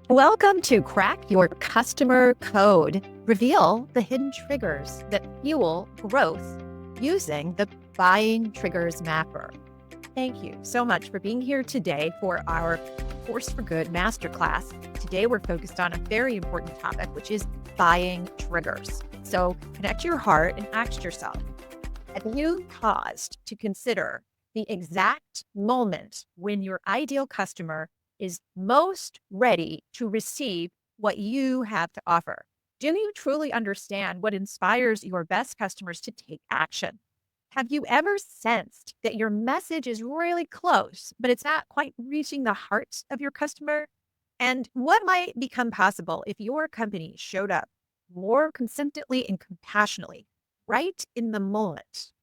Welcome to Crack Your Customer Code. Reveal the hidden triggers that fuel growth using the Buying Triggers Mapper. Thank you so much for being here today for our Force for Good Masterclass. Today, we're focused on a very important topic, which is buying triggers. So connect your heart and ask yourself, have you paused to consider the exact moment when your ideal customer is most ready to receive what you have to offer? Do you truly understand what inspires your best customers to take action? Have you ever sensed that your message is really close, but it's not quite reaching the heart of your customer? And what might become possible if your company showed up more consistently and compassionately right in the moment?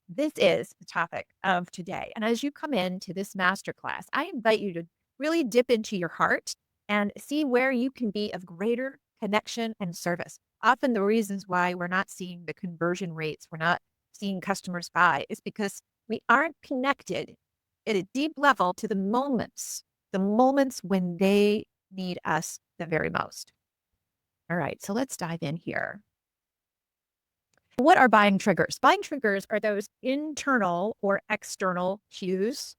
This is the topic of today. And as you come into this masterclass, I invite you to really dip into your heart and see where you can be of greater connection and service. Often the reasons why we're not seeing the conversion rates, we're not seeing customers buy, is because we aren't connected at a deep level to the moments when they need us the very most. All right, so let's dive in here. What are buying triggers? Buying triggers are those internal or external cues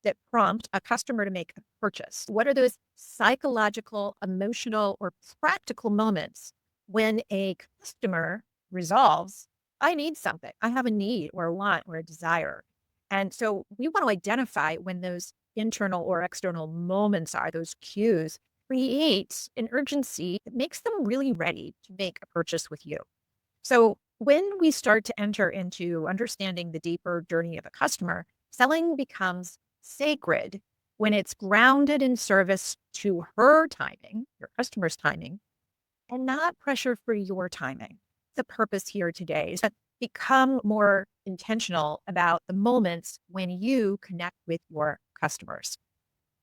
that prompt a customer to make a purchase. What are those psychological, emotional, or practical moments when a customer resolves, I need something, I have a need or a want or a desire? And so we want to identify when those internal or external moments are, those cues, create an urgency that makes them really ready to make a purchase with you. So when we start to enter into understanding the deeper journey of a customer, selling becomes sacred when it's grounded in service to her timing, your customer's timing, and not pressure for your timing. The purpose here today is to become more intentional about the moments when you connect with your customers.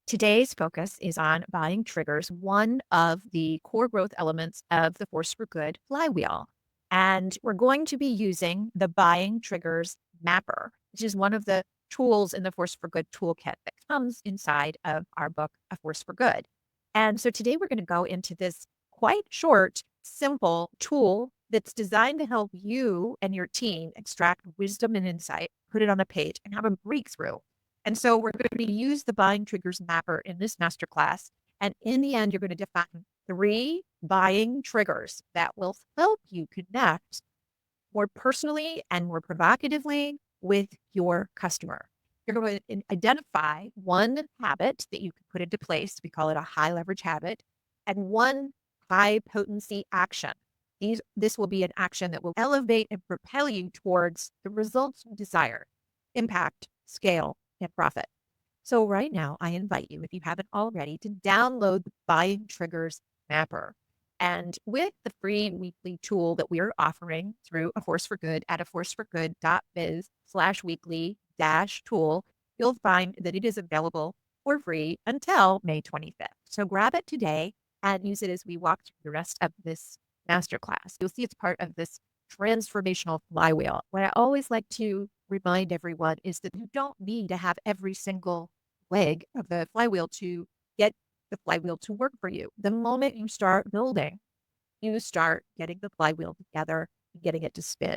Today's focus is on buying triggers, one of the core growth elements of the Force for Good flywheel. And we're going to be using the Buying Triggers Mapper, which is one of the tools in the Force for Good toolkit that comes inside of our book, A Force for Good. And so today we're going to go into this quite short, simple tool that's designed to help you and your team extract wisdom and insight, put it on a page, and have a breakthrough. And so we're going to use the Buying Triggers Mapper in this masterclass. And in the end, you're going to define 3 buying triggers that will help you connect more personally and more provocatively with your customer. You're going to identify one habit that you can put into place. We call it a high leverage habit, and one high potency action. This will be an action that will elevate and propel you towards the results you desire: impact, scale, and profit. So right now, I invite you, if you haven't already, to download the Buying Triggers Mapper. And with the free weekly tool that we are offering through A Force for Good at aforceforgood.biz/weekly-tool, you'll find that it is available for free until May 25th. So grab it today and use it as we walk through the rest of this masterclass. You'll see it's part of this transformational flywheel. What I always like to remind everyone is that you don't need to have every single leg of the flywheel to get the flywheel to work for you. The moment you start building, you start getting the flywheel together and getting it to spin.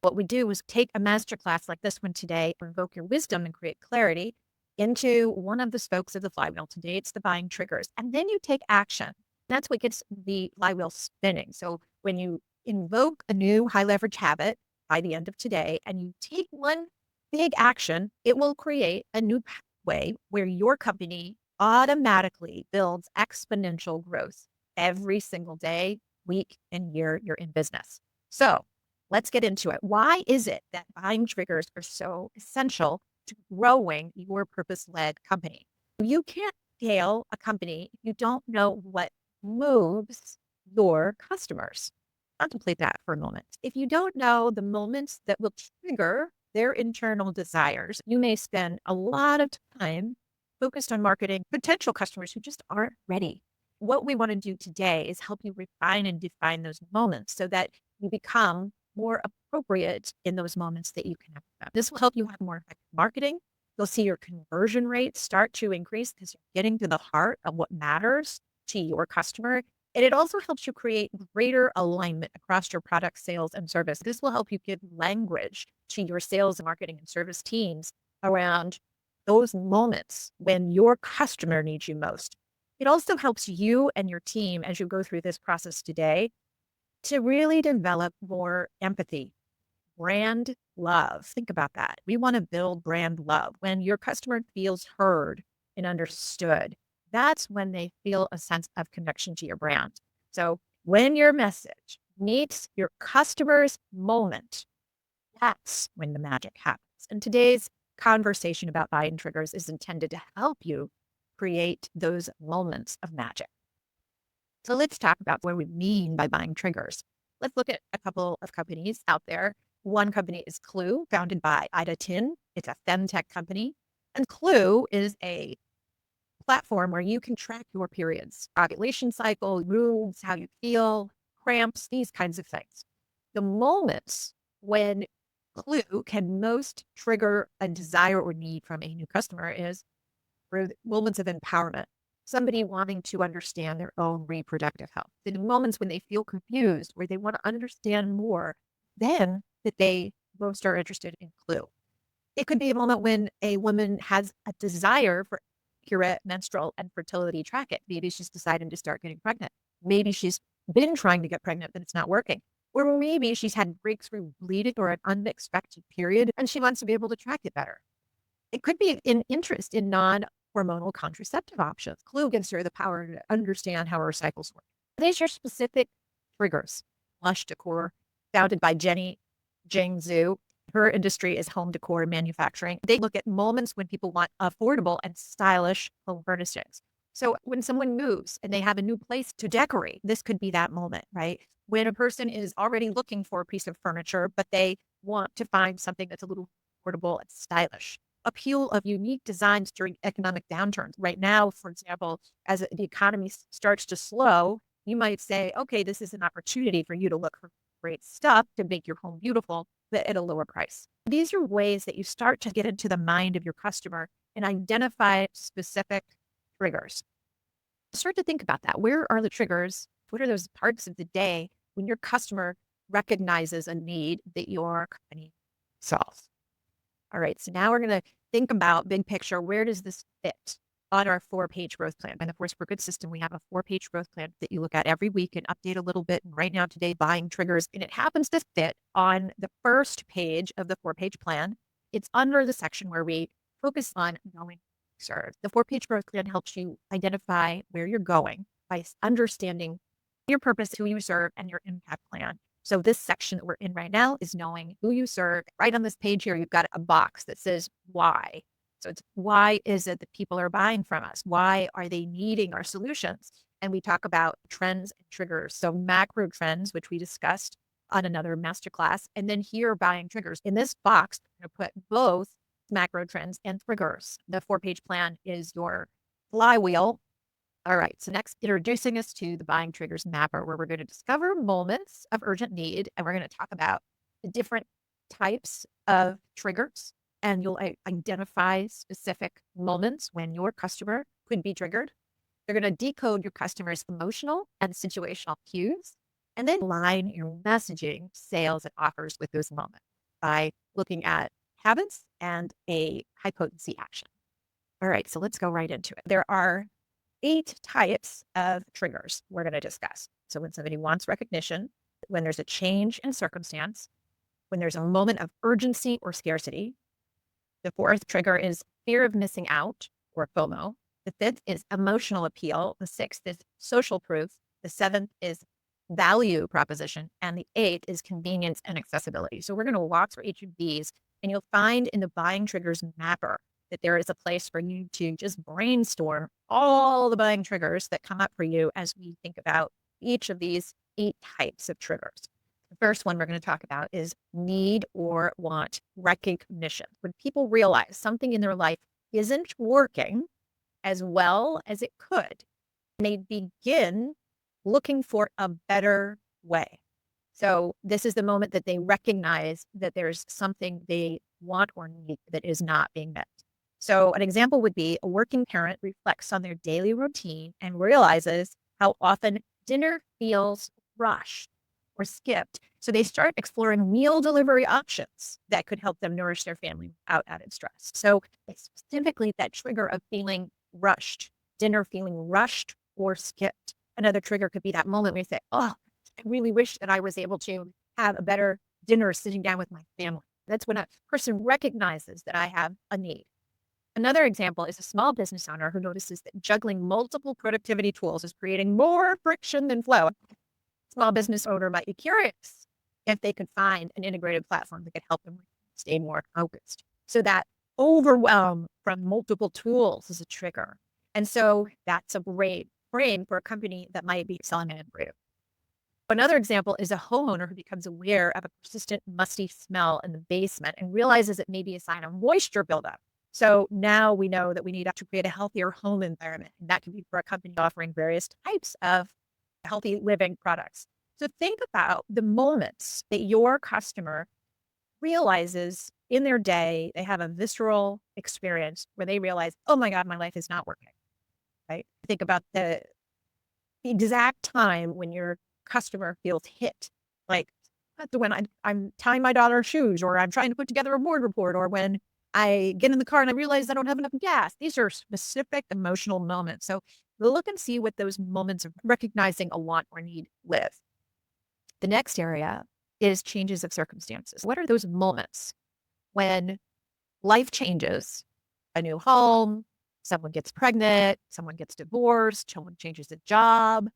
What we do is take a masterclass like this one today, invoke your wisdom and create clarity into one of the spokes of the flywheel. Today, it's the buying triggers. And then you take action. That's what gets the flywheel spinning. So when you invoke a new high leverage habit by the end of today and you take one big action, it will create a new pathway where your company automatically builds exponential growth every single day, week, and year you're in business. So let's get into it. Why is it that buying triggers are so essential to growing your purpose-led company? You can't scale a company if you don't know what moves your customers. Contemplate that for a moment. If you don't know the moments that will trigger their internal desires, you may spend a lot of time focused on marketing potential customers who just aren't ready. What we want to do today is help you refine and define those moments so that you become more appropriate in those moments that you connect with them. This will help you have more effective marketing. You'll see your conversion rates start to increase because you're getting to the heart of what matters to your customer. And it also helps you create greater alignment across your product, sales, and service. This will help you give language to your sales, marketing, and service teams around those moments when your customer needs you most. It also helps you and your team as you go through this process today to really develop more empathy, brand love. Think about that. We want to build brand love. When your customer feels heard and understood, that's when they feel a sense of connection to your brand. So when your message meets your customer's moment, that's when the magic happens. And today's conversation about buying triggers is intended to help you create those moments of magic. So let's talk about what we mean by buying triggers. Let's look at a couple of companies out there. One company is Clue, founded by Ida Tin. It's a femtech company. And Clue is a platform where you can track your periods, ovulation cycle, moods, how you feel, cramps, these kinds of things. The moments when Clue can most trigger a desire or need from a new customer is for moments of empowerment, somebody wanting to understand their own reproductive health. The moments when they feel confused, where they want to understand more, then that they most are interested in Clue. It could be a moment when a woman has a desire for accurate menstrual and fertility tracking. Maybe she's decided to start getting pregnant. Maybe she's been trying to get pregnant, but it's not working. Or maybe she's had breakthrough bleeding or an unexpected period, and she wants to be able to track it better. It could be an interest in non-hormonal contraceptive options. Clue gives her the power to understand how her cycles work. These are specific triggers. Lush Decor, founded by Jenny Jing Zhu. Her industry is home decor manufacturing. They look at moments when people want affordable and stylish home furnishings. So when someone moves and they have a new place to decorate, this could be that moment, right? When a person is already looking for a piece of furniture, but they want to find something that's a little affordable and stylish. Appeal of unique designs during economic downturns. Right now, for example, as the economy starts to slow, you might say, okay, this is an opportunity for you to look for great stuff to make your home beautiful, but at a lower price. These are ways that you start to get into the mind of your customer and identify specific triggers. Start to think about that. Where are the triggers? What are those parts of the day when your customer recognizes a need that your company solves? All right, so now we're going to think about big picture. Where does this fit on our 4-page growth plan? And of course, for Good System, we have a 4-page growth plan that you look at every week and update a little bit. And right now, today, buying triggers, and it happens to fit on the first page of the 4-page plan. It's under the section where we focus on knowing serve. The 4-page growth plan helps you identify where you're going by understanding your purpose, who you serve, and your impact plan. So this section that we're in right now is knowing who you serve. Right on this page here, you've got a box that says why. So it's why is it that people are buying from us? Why are they needing our solutions? And we talk about trends and triggers. So macro trends, which we discussed on another masterclass, and then here buying triggers. In this box, I'm going to put both macro trends and triggers. The 4-page plan is your flywheel. All right, so next, introducing us to the buying triggers mapper, where we're going to discover moments of urgent need, and we're going to talk about the different types of triggers, and you'll identify specific moments when your customer could be triggered. They're going to decode your customer's emotional and situational cues, and then align your messaging, sales, and offers with those moments by looking at habits and a high potency action. All right, so let's go right into it. There are 8 types of triggers we're going to discuss. So when somebody wants recognition, when there's a change in circumstance, when there's a moment of urgency or scarcity. The 4th trigger is fear of missing out, or FOMO. The 5th is emotional appeal. The 6th is social proof. The 7th is value proposition. And the 8th is convenience and accessibility. So we're going to walk through each of these, and you'll find in the buying triggers mapper that there is a place for you to just brainstorm all the buying triggers that come up for you as we think about each of these 8 types of triggers. The first one we're going to talk about is need or want recognition. When people realize something in their life isn't working as well as it could, and they begin looking for a better way. So this is the moment that they recognize that there's something they want or need that is not being met. So an example would be a working parent reflects on their daily routine and realizes how often dinner feels rushed or skipped. So they start exploring meal delivery options that could help them nourish their family without added stress. So it's specifically that trigger of feeling rushed, dinner feeling rushed or skipped. Another trigger could be that moment where you say, oh, I really wish that I was able to have a better dinner sitting down with my family. That's when a person recognizes that I have a need. Another example is a small business owner who notices that juggling multiple productivity tools is creating more friction than flow. Small business owner might be curious if they could find an integrated platform that could help them stay more focused. So that overwhelm from multiple tools is a trigger. And so that's a great frame for a company that might be selling an improvement. Another example is a homeowner who becomes aware of a persistent musty smell in the basement and realizes it may be a sign of moisture buildup. So now we know that we need to create a healthier home environment. And that can be for a company offering various types of healthy living products. So think about the moments that your customer realizes in their day, they have a visceral experience where they realize, oh my God, my life is not working, right? Think about the exact time when your customer feels hit, like when I'm tying my daughter's shoes, or I'm trying to put together a board report, or when I get in the car and I realize I don't have enough gas. These are specific emotional moments. So look and see what those moments of recognizing a want or need with. The next area is changes of circumstances. What are those moments when life changes? A new home, someone gets pregnant, someone gets divorced, someone changes a job,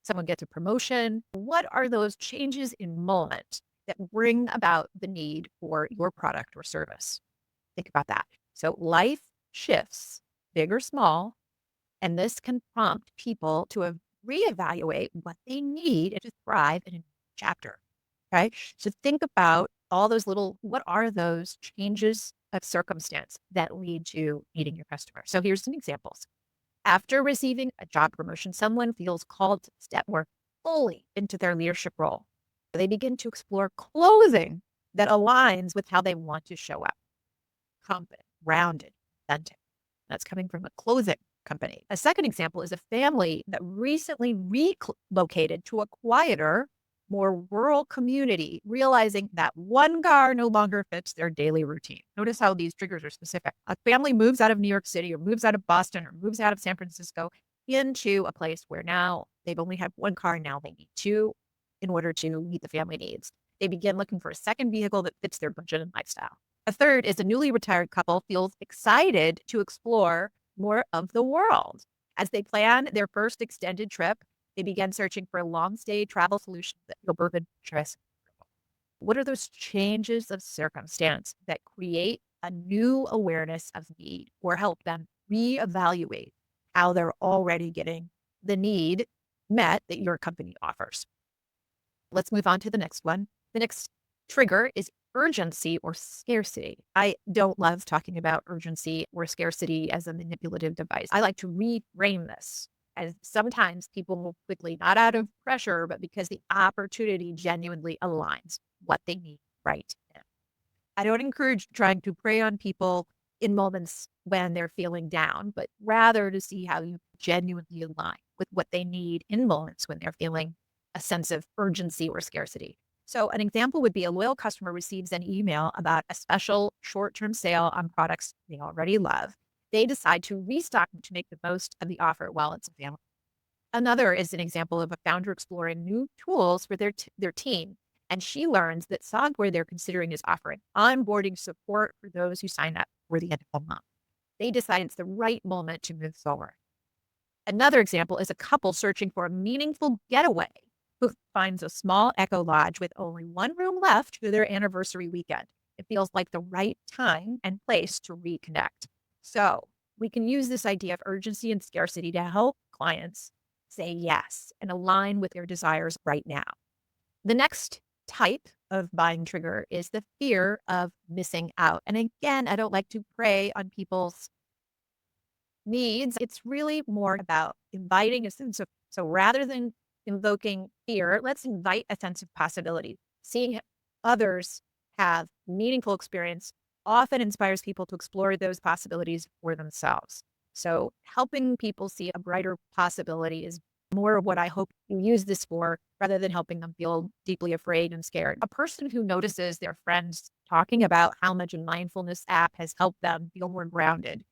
someone gets a promotion. What are those changes in moment that bring about the need for your product or service? Think about that. So life shifts, big or small, and this can prompt people to reevaluate what they need to thrive in a new chapter. Okay. So think about all those what are those changes of circumstance that lead to meeting your customer? So here's some examples. After receiving a job promotion, someone feels called to step more fully into their leadership role. They begin to explore clothing that aligns with how they want to show up: confident, rounded, authentic. That's coming from a clothing company. A second example is a family that recently relocated to a quieter, more rural community, realizing that one car no longer fits their daily routine. Notice how these triggers are specific. A family moves out of New York City, or moves out of Boston, or moves out of San Francisco into a place where now they've only had one car. Now they need two in order to meet the family needs. They begin looking for a second vehicle that fits their budget and lifestyle. A third is a newly retired couple feels excited to explore more of the world. As they plan their first extended trip, they began searching for long stay travel solutions that feel both adventurous. What are those changes of circumstance that create a new awareness of need or help them reevaluate how they're already getting the need met that your company offers? Let's move on to the next one. The next trigger is urgency or scarcity. I don't love talking about urgency or scarcity as a manipulative device. I like to reframe this as sometimes people move quickly, not out of pressure, but because the opportunity genuinely aligns what they need right now. I don't encourage trying to prey on people in moments when they're feeling down, but rather to see how you genuinely align with what they need in moments when they're feeling a sense of urgency or scarcity. So an example would be a loyal customer receives an email about a special short-term sale on products they already love. They decide to restock to make the most of the offer while it's available. Another is an example of a founder exploring new tools for their team. And she learns that software they're considering is offering onboarding support for those who sign up for the end of the month. They decide it's the right moment to move forward. Another example is a couple searching for a meaningful getaway who finds a small eco lodge with only one room left for their anniversary weekend. It feels like the right time and place to reconnect. So we can use this idea of urgency and scarcity to help clients say yes and align with their desires right now. The next type of buying trigger is the fear of missing out. And again, I don't like to prey on people's needs. It's really more about inviting a sense of, so rather than invoking fear, let's invite a sense of possibility. Seeing others have meaningful experience often inspires people to explore those possibilities for themselves. So helping people see a brighter possibility is More of what I hope you use this for rather than helping them feel deeply afraid and scared. A person who notices their friends talking about how much a mindfulness app has helped them feel more grounded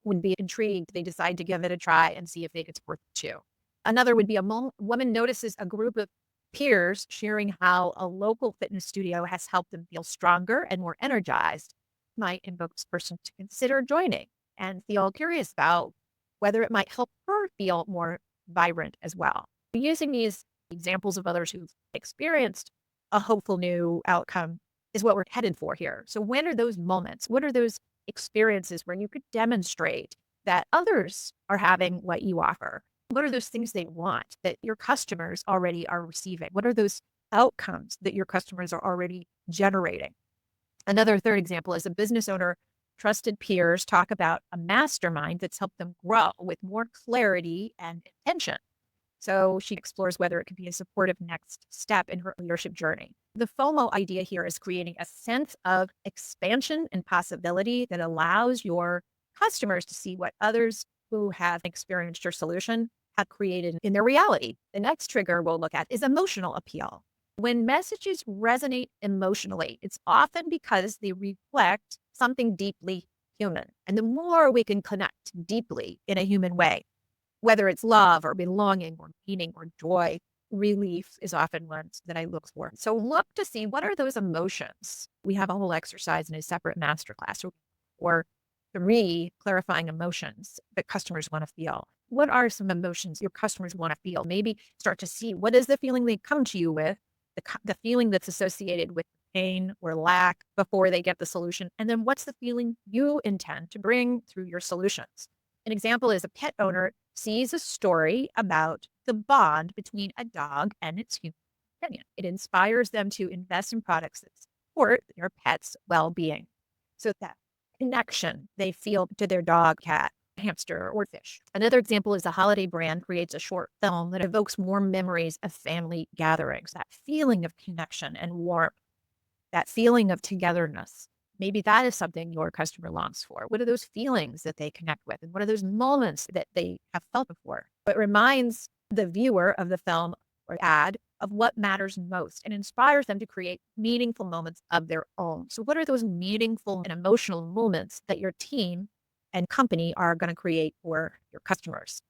would be intrigued. They decide to give it a try and see if it's worth it too. Another would be a woman notices a group of peers sharing how a local fitness studio has helped them feel stronger and more energized. Might invoke this person to consider joining and feel curious about whether it might help her feel more vibrant as well. Using these examples of others who've experienced a hopeful new outcome is what we're headed for here. So when are those moments? What are those experiences where you could demonstrate that others are having what you offer? What are those things they want that your customers already are receiving? What are those outcomes that your customers are already generating? Another third example is a business owner, trusted peers talk about a mastermind that's helped them grow with more clarity and intention. So she explores whether it could be a supportive next step in her leadership journey. The FOMO idea here is creating a sense of expansion and possibility that allows your customers to see what others who have experienced your solution have created in their reality. The next trigger we'll look at is emotional appeal. When messages resonate emotionally, it's often because they reflect something deeply human. And the more we can connect deeply in a human way, whether it's love or belonging or meaning or joy, relief is often ones that I look for. So look to see what are those emotions. We have a whole exercise in a separate masterclass or 3 clarifying emotions that customers want to feel. What are some emotions your customers want to feel? Maybe start to see what is the feeling they come to you with, the feeling that's associated with pain or lack before they get the solution. And then what's the feeling you intend to bring through your solutions? An example is a pet owner sees a story about the bond between a dog and its human companion. It inspires them to invest in products that support their pet's well-being. So that connection they feel to their dog, cat, hamster, or fish. Another example is a holiday brand creates a short film that evokes more memories of family gatherings, that feeling of connection and warmth, that feeling of togetherness. Maybe that is something your customer longs for. What are those feelings that they connect with? And what are those moments that they have felt before? It reminds the viewer of the film or ad of what matters most and inspires them to create meaningful moments of their own. So what are those meaningful and emotional moments that your team and company are going to create for your customers?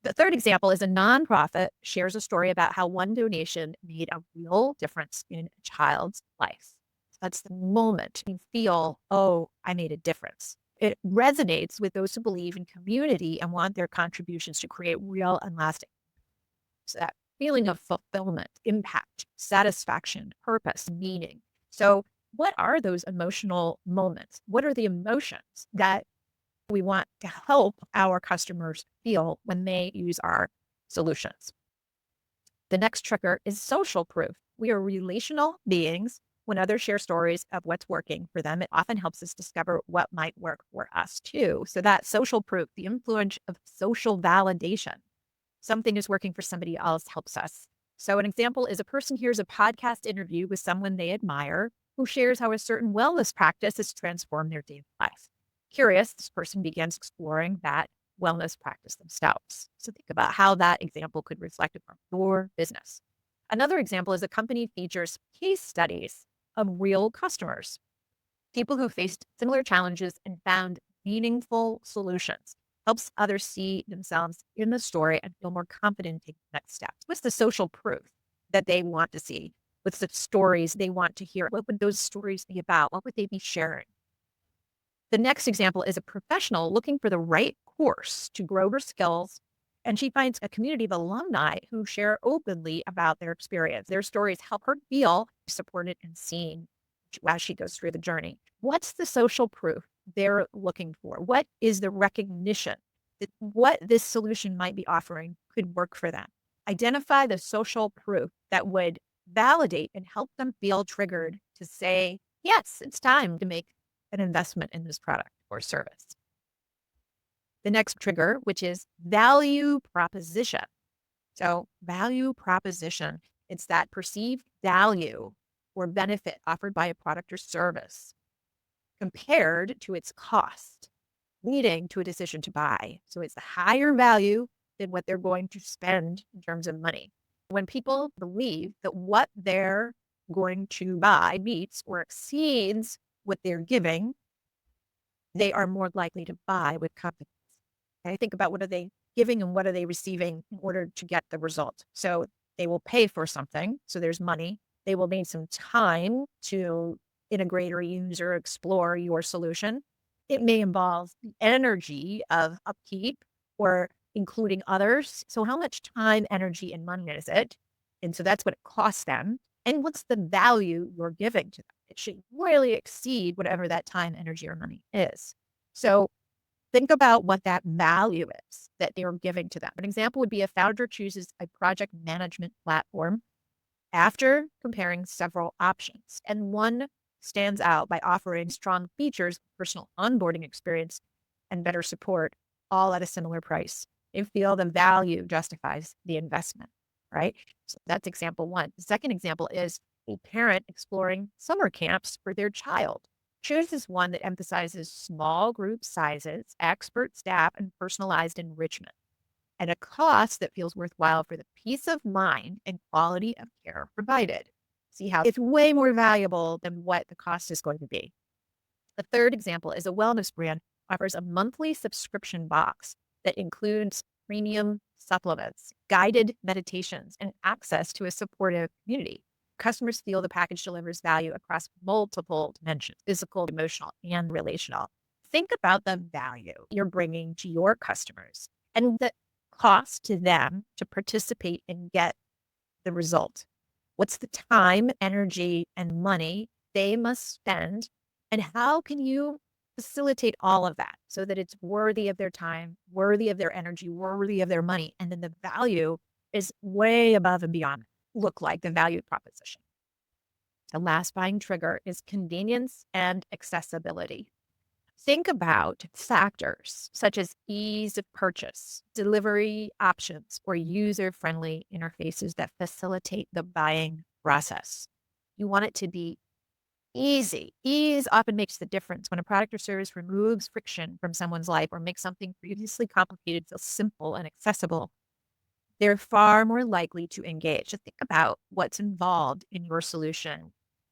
The third example is a nonprofit shares a story about how one donation made a real difference in a child's life. That's the moment you feel, oh, I made a difference. It resonates with those who believe in community and want their contributions to create real and lasting. So that feeling of fulfillment, impact, satisfaction, purpose, meaning. So what are those emotional moments? What are the emotions that we want to help our customers feel when they use our solutions? The next trigger is social proof. We are relational beings. When others share stories of what's working for them, it often helps us discover what might work for us too. So that social proof, the influence of social validation, something is working for somebody else helps us. So an example is a person hears a podcast interview with someone they admire who shares how a certain wellness practice has transformed their daily life. Curious, this person begins exploring that wellness practice themselves. So think about how that example could reflect upon your business. Another example is a company features case studies of real customers, people who faced similar challenges and found meaningful solutions. Helps others see themselves in the story and feel more confident in taking the next steps. What's the social proof that they want to see? What's the stories they want to hear? What would those stories be about? What would they be sharing? The next example is a professional looking for the right course to grow her skills. And she finds a community of alumni who share openly about their experience. Their stories help her feel supported and seen as she goes through the journey. What's the social proof they're looking for? What is the recognition that what this solution might be offering could work for them? Identify the social proof that would validate and help them feel triggered to say, yes, it's time to make an investment in this product or service. The next trigger, which is value proposition. So value proposition, it's that perceived value or benefit offered by a product or service compared to its cost, leading to a decision to buy. So it's the higher value than what they're going to spend in terms of money. When people believe that what they're going to buy meets or exceeds what they're giving, they are more likely to buy with confidence. Okay? Think about what are they giving and what are they receiving in order to get the result. So they will pay for something. So there's money. They will need some time to integrate or use or explore your solution. It may involve the energy of upkeep or including others. So how much time, energy, and money is it? And so that's what it costs them. And what's the value you're giving to them? It should really exceed whatever that time, energy, or money is. So think about what that value is that they're giving to them. An example would be a founder chooses a project management platform after comparing several options, and one stands out by offering strong features, personal onboarding experience, and better support, all at a similar price. They feel the value justifies the investment, right? So that's example one. The second example is a parent exploring summer camps for their child. Chooses one that emphasizes small group sizes, expert staff, and personalized enrichment, at a cost that feels worthwhile for the peace of mind and quality of care provided. See how it's way more valuable than what the cost is going to be. The third example is a wellness brand offers a monthly subscription box that includes premium supplements, guided meditations, and access to a supportive community. Customers feel the package delivers value across multiple dimensions: physical, emotional, and relational. Think about the value you're bringing to your customers and the cost to them to participate and get the result. What's the time, energy, and money they must spend? And how can you facilitate all of that so that it's worthy of their time, worthy of their energy, worthy of their money? And then the value is way above and beyond look like the value proposition. The last buying trigger is convenience and accessibility. Think about factors such as ease of purchase, delivery options, or user-friendly interfaces that facilitate the buying process. You want it to be easy. Ease often makes the difference when a product or service removes friction from someone's life or makes something previously complicated feel simple and accessible. They're far more likely to engage. Just think about what's involved in your solution,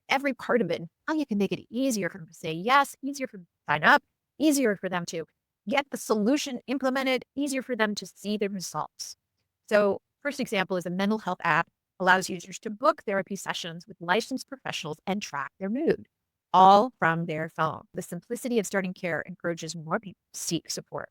every part of it, and how you can make it easier for them to say yes, easier for them to sign up, easier for them to get the solution implemented, easier for them to see the results. So, first example is a mental health app allows users to book therapy sessions with licensed professionals and track their mood, all from their phone. The simplicity of starting care encourages more people to seek support.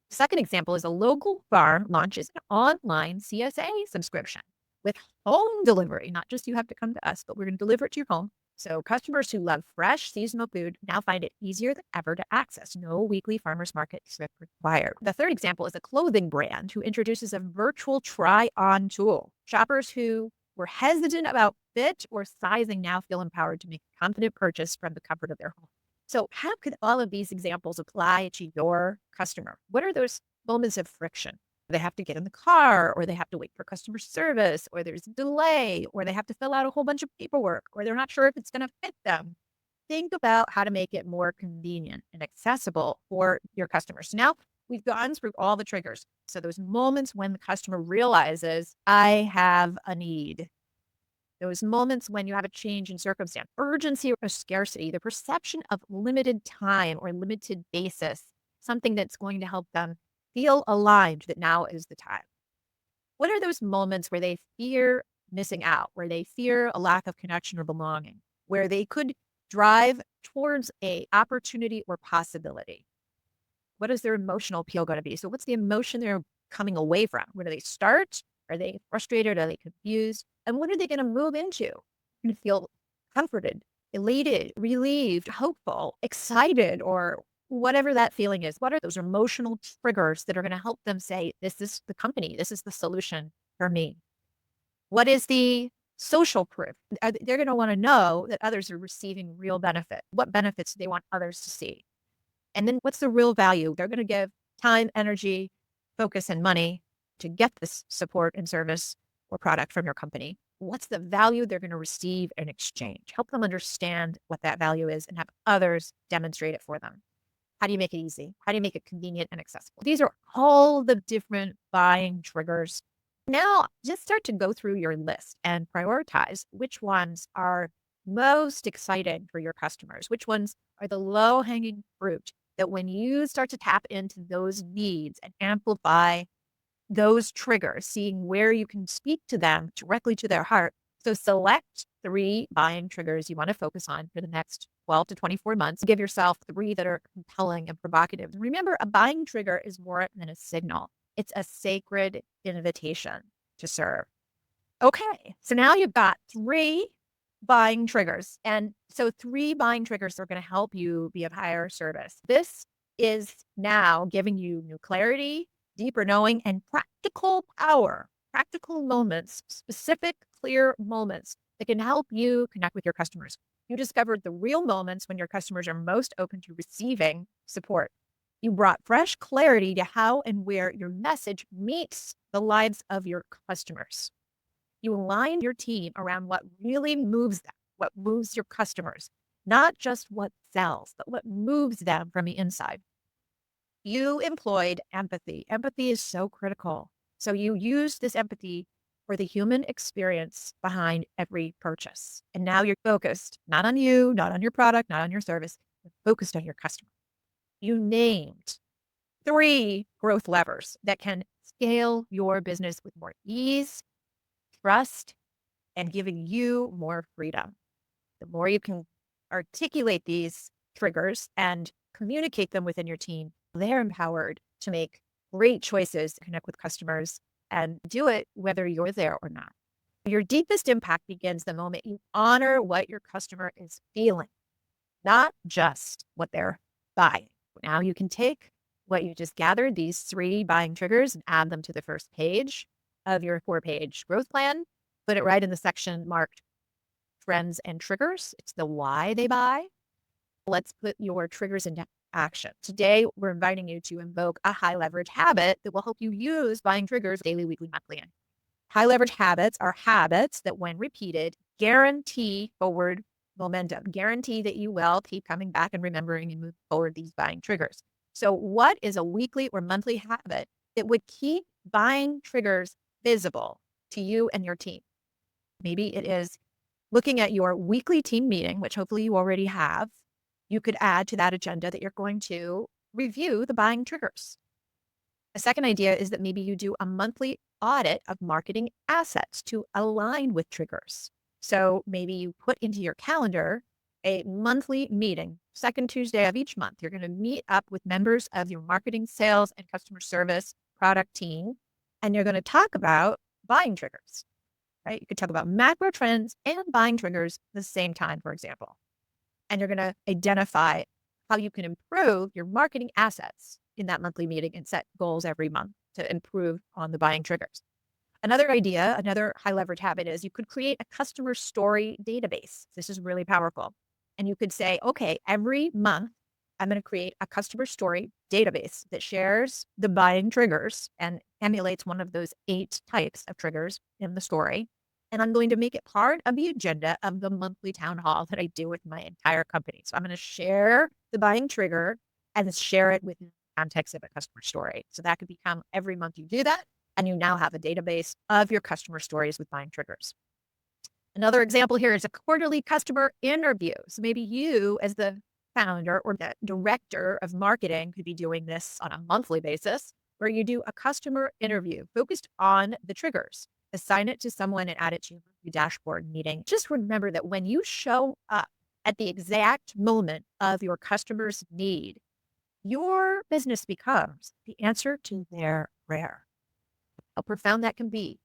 Second example is a local farm launches an online CSA subscription with home delivery. Not just you have to come to us, but we're going to deliver it to your home. So customers who love fresh seasonal food now find it easier than ever to access. No weekly farmers market trip required. The third example is a clothing brand who introduces a virtual try-on tool. Shoppers who were hesitant about fit or sizing now feel empowered to make a confident purchase from the comfort of their home. So how could all of these examples apply to your customer? What are those moments of friction? They have to get in the car, or they have to wait for customer service, or there's a delay, or they have to fill out a whole bunch of paperwork, or they're not sure if it's going to fit them. Think about how to make it more convenient and accessible for your customers. So now we've gone through all the triggers. So those moments when the customer realizes, I have a need. Those moments when you have a change in circumstance, urgency or scarcity, the perception of limited time or limited basis, something that's going to help them feel aligned that now is the time. What are those moments where they fear missing out, where they fear a lack of connection or belonging, where they could drive towards a opportunity or possibility? What is their emotional appeal going to be? So what's the emotion they're coming away from? Where do they start? Are they frustrated? Are they confused? And what are they going to move into? Going to feel comforted, elated, relieved, hopeful, excited, or whatever that feeling is. What are those emotional triggers that are going to help them say, this is the company, this is the solution for me? What is the social proof? They're going to want to know that others are receiving real benefit. What benefits do they want others to see? And then what's the real value? They're going to give time, energy, focus, and money to get this support and service or product from your company. What's the value they're going to receive in exchange? Help them understand what that value is and have others demonstrate it for them. How do you make it easy? How do you make it convenient and accessible? These are all the different buying triggers. Now, just start to go through your list and prioritize which ones are most exciting for your customers, which ones are the low hanging fruit that when you start to tap into those needs and amplify those triggers, seeing where you can speak to them directly to their heart. So select 3 buying triggers you want to focus on for the next 12 to 24 months. Give yourself 3 that are compelling and provocative. Remember, a buying trigger is more than a signal. It's a sacred invitation to serve. Okay, so now you've got 3 buying triggers. And so 3 buying triggers are going to help you be of higher service. This is now giving you new clarity, deeper knowing, and practical power, practical moments, specific, clear moments that can help you connect with your customers. You discovered the real moments when your customers are most open to receiving support. You brought fresh clarity to how and where your message meets the lives of your customers. You align your team around what really moves them, what moves your customers, not just what sells, but what moves them from the inside. You employed empathy. Empathy is so critical. So you use this empathy for the human experience behind every purchase. And now you're focused not on you, not on your product, not on your service, you're focused on your customer. You named 3 growth levers that can scale your business with more ease, trust, and giving you more freedom. The more you can articulate these triggers and communicate them within your team, they're empowered to make great choices, connect with customers, and do it whether you're there or not. Your deepest impact begins the moment you honor what your customer is feeling, not just what they're buying. Now you can take what you just gathered, these 3 buying triggers, and add them to the first page of your 4-page growth plan. Put it right in the section marked trends and triggers. It's the why they buy. Let's put your triggers into action. Today, we're inviting you to invoke a high leverage habit that will help you use buying triggers daily, weekly, monthly. And high leverage habits are habits that, when repeated, guarantee forward momentum, guarantee that you will keep coming back and remembering and move forward these buying triggers. So what is a weekly or monthly habit that would keep buying triggers visible to you and your team? Maybe it is looking at your weekly team meeting, which hopefully you already have. You could add to that agenda that you're going to review the buying triggers. A second idea is that maybe you do a monthly audit of marketing assets to align with triggers. So maybe you put into your calendar a monthly meeting, second Tuesday of each month. You're going to meet up with members of your marketing, sales, and customer service product team, and you're going to talk about buying triggers, right? You could talk about macro trends and buying triggers at the same time, for example. And you're going to identify how you can improve your marketing assets in that monthly meeting and set goals every month to improve on the buying triggers. Another idea, another high leverage habit is you could create a customer story database. This is really powerful. And you could say, okay, every month, I'm going to create a customer story database that shares the buying triggers and emulates one of those 8 types of triggers in the story. And I'm going to make it part of the agenda of the monthly town hall that I do with my entire company. So I'm going to share the buying trigger and share it within the context of a customer story. So that could become every month you do that, and you now have a database of your customer stories with buying triggers. Another example here is a quarterly customer interview. So maybe you, as the founder or the director of marketing, could be doing this on a monthly basis, where you do a customer interview focused on the triggers. Assign it to someone and add it to your dashboard meeting. Just remember that when you show up at the exact moment of your customer's need, your business becomes the answer to their prayer. How profound that can be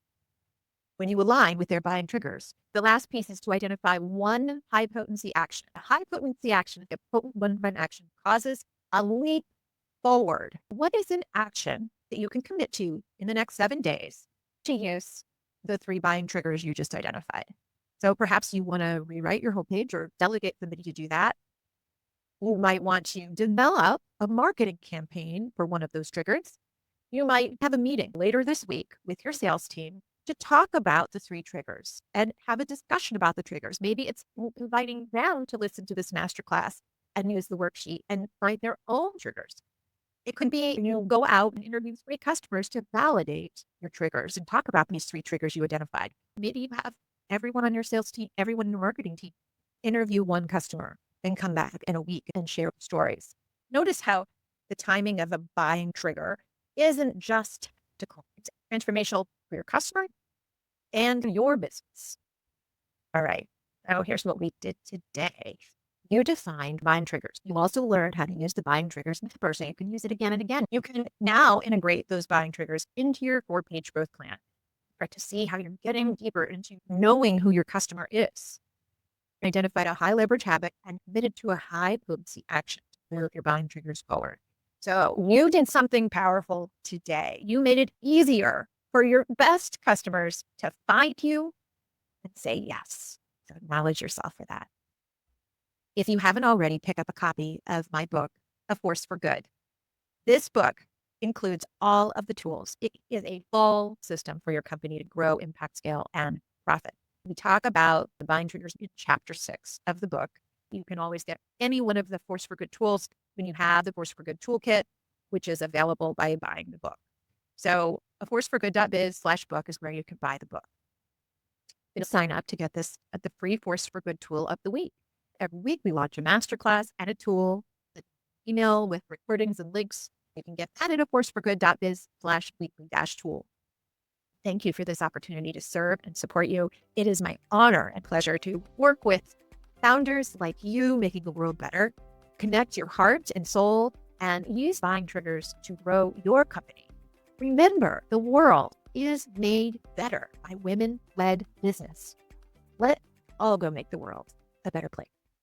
when you align with their buying triggers. The last piece is to identify one high potency action. A high potency action, a potent one-time action, causes a leap forward. What is an action that you can commit to in the next 7 days to use the 3 buying triggers you just identified? So perhaps you want to rewrite your whole page or delegate somebody to do that. You might want to develop a marketing campaign for one of those triggers. You might have a meeting later this week with your sales team to talk about the 3 triggers and have a discussion about the triggers. Maybe it's inviting them to listen to this masterclass and use the worksheet and write their own triggers. It could be you go out and interview 3 customers to validate your triggers and talk about these 3 triggers you identified. Maybe you have everyone on your sales team, everyone in your marketing team, interview 1 customer and come back in a week and share stories. Notice how the timing of a buying trigger isn't just tactical, it's transformational for your customer and your business. All right. So here's what we did today. You defined buying triggers. You also learned how to use the buying triggers mapper so you can use it again and again. You can now integrate those buying triggers into your 4-page growth plan. Start to see how you're getting deeper into knowing who your customer is. Identified a high leverage habit and committed to a high potency action to move your buying triggers forward. So you did something powerful today. You made it easier for your best customers to find you and say yes. So acknowledge yourself for that. If you haven't already, pick up a copy of my book, A Force for Good. This book includes all of the tools. It is a full system for your company to grow, impact, scale, and profit. We talk about the buying triggers in chapter 6 of the book. You can always get any one of the Force for Good tools when you have the Force for Good toolkit, which is available by buying the book. So aforceforgood.biz/book is where you can buy the book. You'll sign up to get this at the free Force for Good tool of the week. Every week we launch a masterclass and a tool, an email with recordings and links. You can get that at aforceforgood.biz/weekly-tool. Thank you for this opportunity to serve and support you. It is my honor and pleasure to work with founders like you, making the world better. Connect your heart and soul and use buying triggers to grow your company. Remember, the world is made better by women-led business. Let all go make the world a better place.